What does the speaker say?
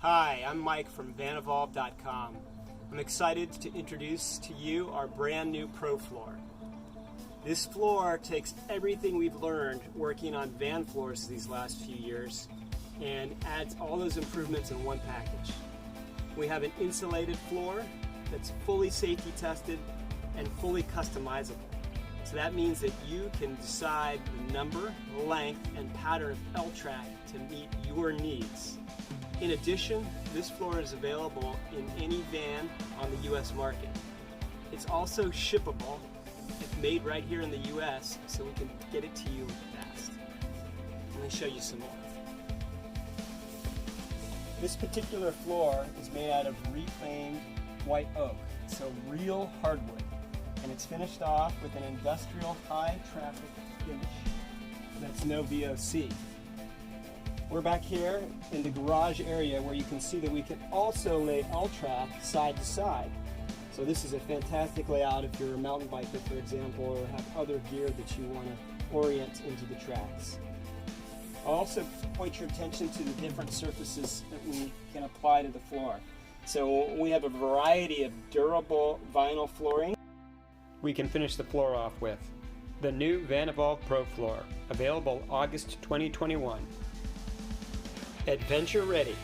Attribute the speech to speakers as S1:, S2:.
S1: Hi, I'm Mike from VanEvolve.com. I'm excited to introduce to you our brand new Pro Floor. This floor takes everything we've learned working on van floors these last few years and adds all those improvements in one package. We have an insulated floor that's fully safety tested and fully customizable. So that means that you can decide the number, length, and pattern of L-track to meet your needs. In addition, this floor is available in any van on the U.S. market. It's also shippable. It's made right here in the U.S., so we can get it to you fast. Let me show you some more. This particular floor is made out of reclaimed white oak, so real hardwood. And it's finished off with an industrial high traffic finish that's no VOC. We're back here in the garage area where you can see that we can also lay L-track side to side. So this is a fantastic layout if you're a mountain biker, for example, or have other gear that you want to orient into the tracks. I'll also point your attention to the different surfaces that we can apply to the floor. So we have a variety of durable vinyl flooring. We can finish the floor off with the new VanEvolve Pro Floor, available August 2021. Adventure ready.